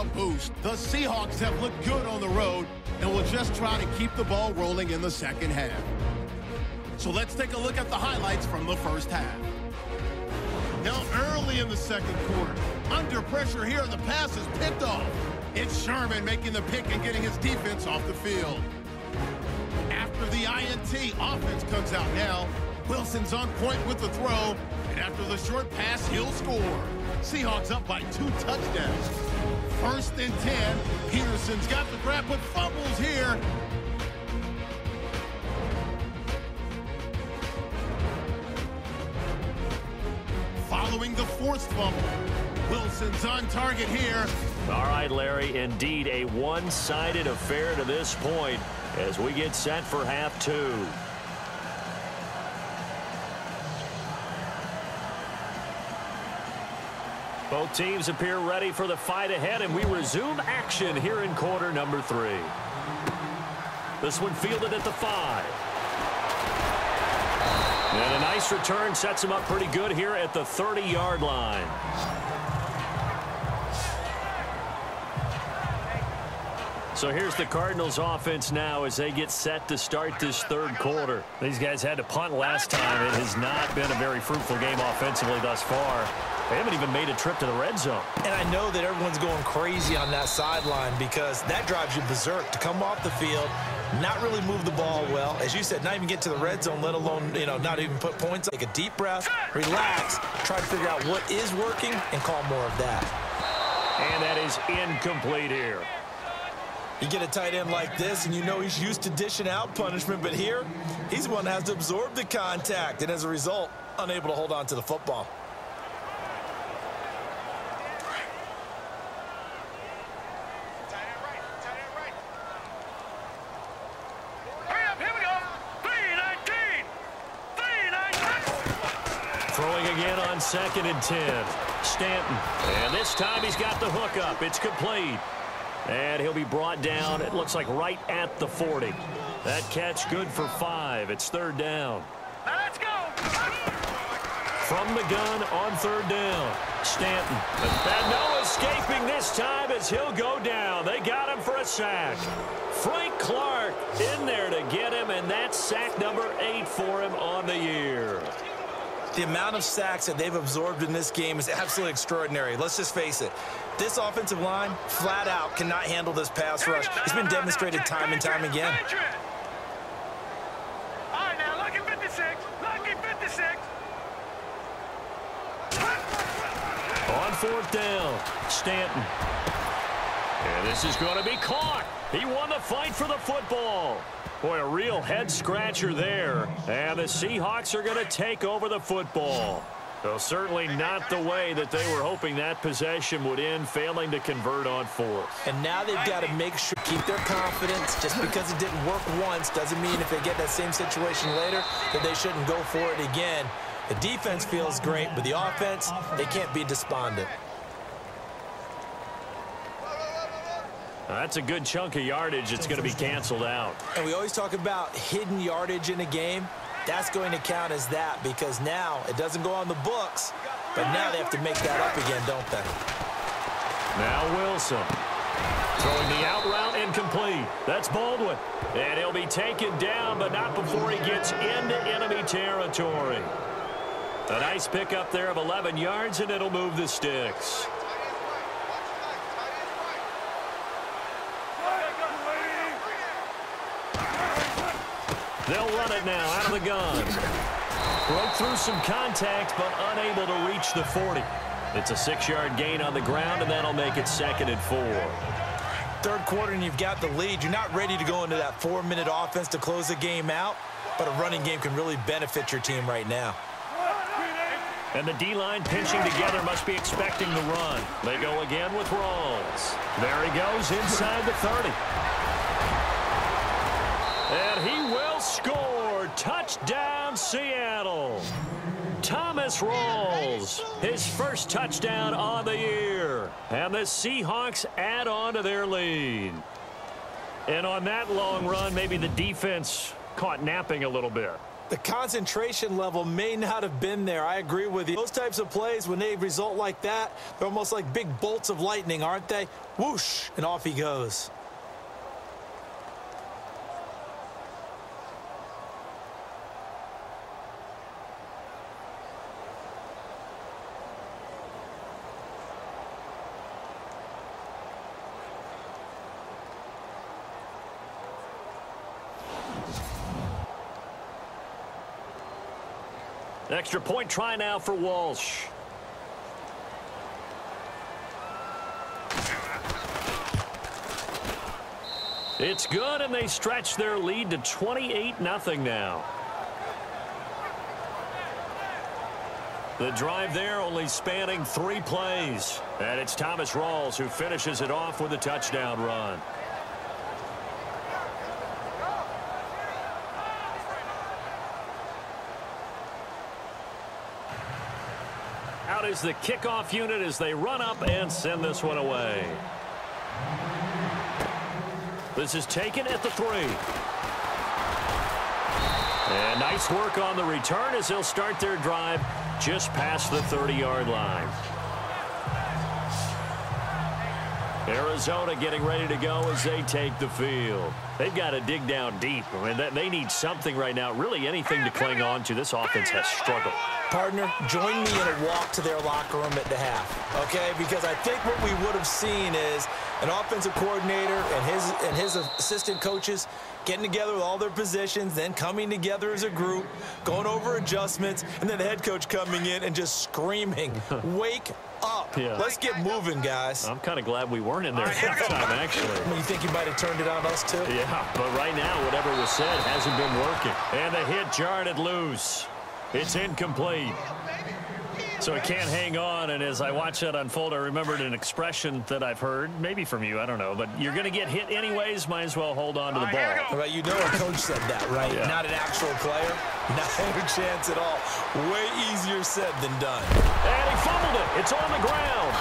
A boost. The Seahawks have looked good on the road and will just try to keep the ball rolling in the second half. So let's take a look at the highlights from the first half. Now early in the second quarter, under pressure here, the pass is picked off. It's Sherman making the pick and getting his defense off the field. After the INT, offense comes out now. Wilson's on point with the throw, and after the short pass, he'll score. Seahawks up by 2 touchdowns. 1st and 10. Peterson's got the grab, but fumbles here. Following the forced fumble. Wilson's on target here. All right, Larry, indeed a one-sided affair to this point as we get set for half 2. Both teams appear ready for the fight ahead, and we resume action here in quarter number 3. This one fielded at the 5. And a nice return sets him up pretty good here at the 30-yard line. So here's the Cardinals offense now as they get set to start this third quarter. These guys had to punt last time. It has not been a very fruitful game offensively thus far. They haven't even made a trip to the red zone. And I know that everyone's going crazy on that sideline because that drives you berserk to come off the field, not really move the ball well. As you said, not even get to the red zone, let alone, not even put points up. Take a deep breath, relax, try to figure out what is working, and call more of that. And that is incomplete here. You get a tight end like this, and you know he's used to dishing out punishment, but here, he's the one that has to absorb the contact, and as a result, unable to hold on to the football. Throwing again on 2nd and 10. Stanton. And this time he's got the hook up. It's complete. And he'll be brought down, it looks like right at the 40. That catch good for 5. It's 3rd down. Now let's go. From the gun on 3rd down. Stanton. And no escaping this time as he'll go down. They got him for a sack. Frank Clark in there to get him, and that's sack number 8 for him on the year. The amount of sacks that they've absorbed in this game is absolutely extraordinary. Let's just face it. This offensive line, flat out, cannot handle this pass rush. It's been demonstrated time and time again. All right, now, lucky 56. Lucky 56. On 4th down, Stanton. And this is going to be caught. He won the fight for the football. Boy, a real head-scratcher there. And the Seahawks are going to take over the football. So certainly not the way that they were hoping that possession would end, failing to convert on 4th. And now they've got to make sure, keep their confidence. Just because it didn't work once doesn't mean if they get that same situation later that they shouldn't go for it again. The defense feels great, but the offense, they can't be despondent. That's a good chunk of yardage. It's going to be canceled out. And we always talk about hidden yardage in a game. That's going to count as that because now it doesn't go on the books, but now they have to make that up again, don't they? Now Wilson. Throwing the out route incomplete. That's Baldwin. And he'll be taken down, but not before he gets into enemy territory. A nice pickup there of 11 yards, and it'll move the sticks. They'll run it now out of the gun. Broke through some contact, but unable to reach the 40. It's a 6-yard gain on the ground, and that'll make it 2nd and 4. Third quarter, and you've got the lead. You're not ready to go into that 4-minute offense to close the game out, but a running game can really benefit your team right now. And the D-line pinching together must be expecting the run. They go again with Rawls. There he goes inside the 30. And he will score. Touchdown, Seattle. Thomas Rawls, his first touchdown on the year. And the Seahawks add on to their lead. And on that long run, maybe the defense caught napping a little bit. The concentration level may not have been there. I agree with you. Those types of plays, when they result like that, they're almost like big bolts of lightning, aren't they? Whoosh, and off he goes. Extra point try now for Walsh. It's good, and they stretch their lead to 28-0 now. The drive there only spanning 3 plays. And it's Thomas Rawls who finishes it off with a touchdown run. Out is the kickoff unit as they run up and send this one away. This is taken at the 3. And nice work on the return as they'll start their drive just past the 30-yard line. Arizona getting ready to go as they take the field. They've got to dig down deep. I mean, they need something right now, really anything to cling on to. This offense has struggled. Partner, join me in a walk to their locker room at the half, okay? Because I think what we would have seen is an offensive coordinator and his assistant coaches getting together with all their positions, then coming together as a group, going over adjustments, and then the head coach coming in and just screaming, wake up. Yeah. Let's get moving, guys. I'm kind of glad we weren't in there at halftime, actually. You think you might have turned it on us, too? Yeah, but right now, whatever was said hasn't been working. And the hit jarred it loose. It's incomplete. So it can't hang on, and as I watch that unfold, I remembered an expression that I've heard, maybe from you, I don't know, but you're going to get hit anyways, might as well hold on to the ball. Well, you know a coach said that, right? Yeah. Not an actual player. Not a chance at all. Way easier said than done. And he fumbled it. It's on the ground.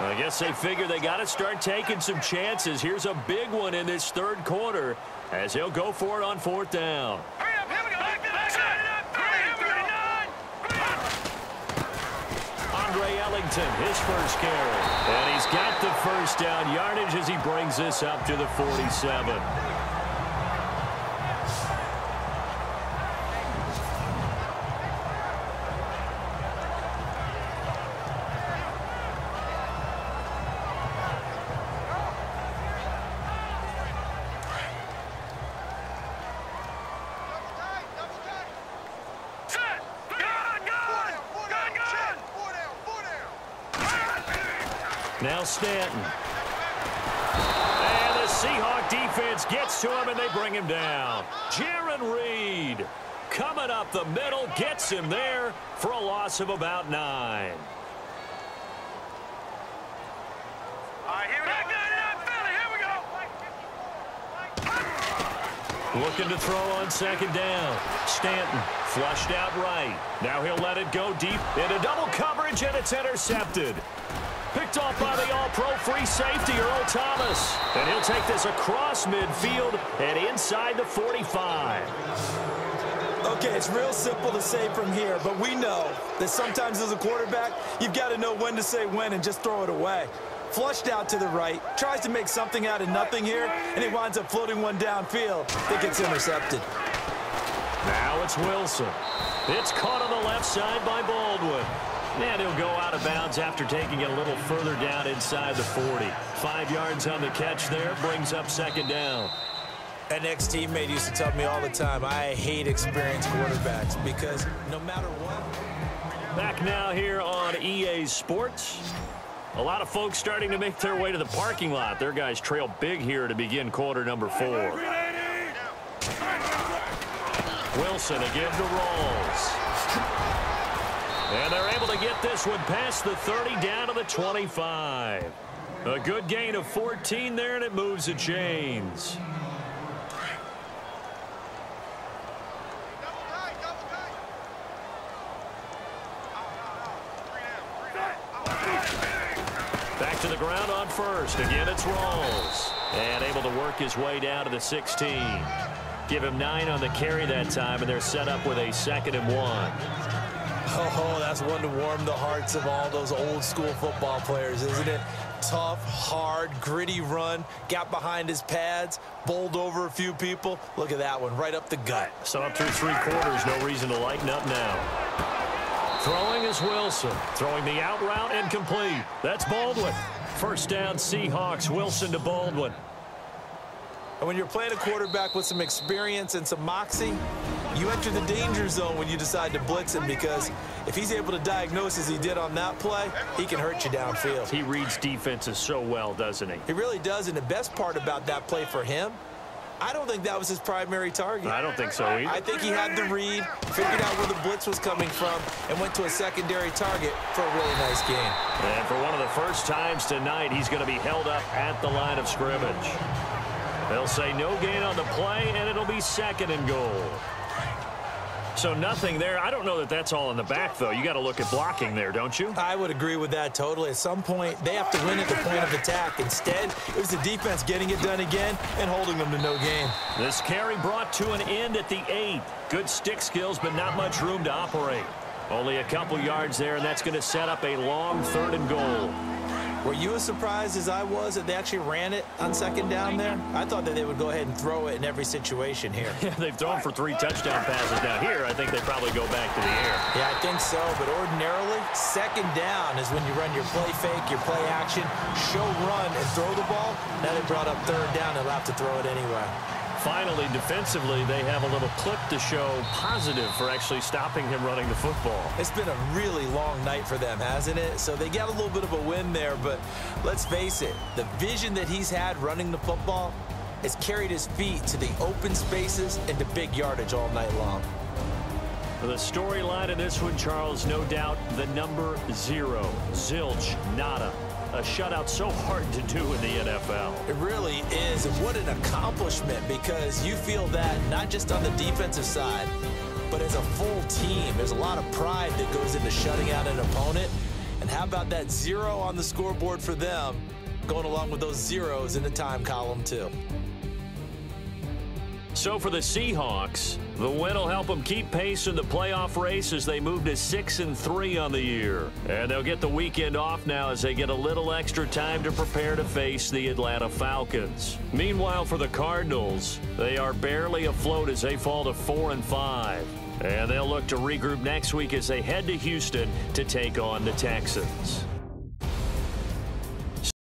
I guess they figure they got to start taking some chances. Here's a big one in this third quarter as they'll go for it on 4th down. Andre Ellington, his first carry. And he's got the first down yardage as he brings this up to the 47. Now Stanton. And the Seahawk defense gets to him, and they bring him down. Jaron Reed coming up the middle, gets him there for a loss of about 9. Looking to throw on 2nd down. Stanton flushed out right. Now he'll let it go deep into double coverage, and it's intercepted. Picked off by the all-pro free safety, Earl Thomas. And he'll take this across midfield and inside the 45. Okay, it's real simple to say from here, but we know that sometimes as a quarterback, you've got to know when to say when and just throw it away. Flushed out to the right, tries to make something out of nothing here, and he winds up floating one downfield that gets intercepted. Now it's Wilson. It's caught on the left side by Baldwin. And he'll go out of bounds after taking it a little further down inside the 40. 5 yards on the catch there, brings up 2nd down. An ex-teammate used to tell me all the time, I hate experienced quarterbacks because no matter what. Back now here on EA Sports. A lot of folks starting to make their way to the parking lot. Their guys trail big here to begin quarter number 4. Wilson again to Rawls. And they're able to get this one past the 30 down to the 25. A good gain of 14 there, and it moves the chains. Back to the ground on 1st. Again, it's Rawls. And able to work his way down to the 16. Give him 9 on the carry that time, and they're set up with a 2nd and 1. Oh, that's one to warm the hearts of all those old school football players, isn't it? Tough, hard, gritty run, got behind his pads, bowled over a few people. Look at that one, right up the gut. So up through 3 quarters, no reason to lighten up now. Throwing is Wilson, throwing the out route and complete. That's Baldwin. First down, Seahawks. Wilson to Baldwin. And when you're playing a quarterback with some experience and some moxie, you enter the danger zone when you decide to blitz him, because if he's able to diagnose as he did on that play, he can hurt you downfield. He reads defenses so well, doesn't he? He really does, and the best part about that play for him, I don't think that was his primary target. I don't think so either. I think he had the read, figured out where the blitz was coming from, and went to a secondary target for a really nice game. And for one of the first times tonight, he's going to be held up at the line of scrimmage. They'll say no gain on the play, and it'll be 2nd and goal. So nothing there. I don't know that that's all in the back, though. You got to look at blocking there, don't you? I would agree with that totally. At some point, they have to win at the point of attack. Instead, it was the defense getting it done again and holding them to no gain. This carry brought to an end at the 8. Good stick skills, but not much room to operate. Only a couple yards there, and that's going to set up a long 3rd and goal. Were you as surprised as I was that they actually ran it on 2nd down there? I thought that they would go ahead and throw it in every situation here. Yeah, they've thrown for 3 touchdown passes. Now here, I think they probably go back to the air. Yeah, I think so, but ordinarily, 2nd down is when you run your play fake, your play action, show run, and throw the ball. Now they brought up 3rd down, they'll have to throw it anyway. Finally, defensively, they have a little clip to show positive for actually stopping him running the football. It's been a really long night for them, hasn't it? So they got a little bit of a win there, but let's face it, the vision that he's had running the football has carried his feet to the open spaces and to big yardage all night long. The storyline in this one, Charles, no doubt the number 0. Zilch, nada. A shutout so hard to do in the NFL. It really is, and what an accomplishment, because you feel that not just on the defensive side, but as a full team. There's a lot of pride that goes into shutting out an opponent, and how about that 0 on the scoreboard for them, going along with those zeros in the time column too. So for the Seahawks, the win will help them keep pace in the playoff race as they move to 6-3 on the year. And they'll get the weekend off now as they get a little extra time to prepare to face the Atlanta Falcons. Meanwhile, for the Cardinals, they are barely afloat as they fall to 4-5. And they'll look to regroup next week as they head to Houston to take on the Texans.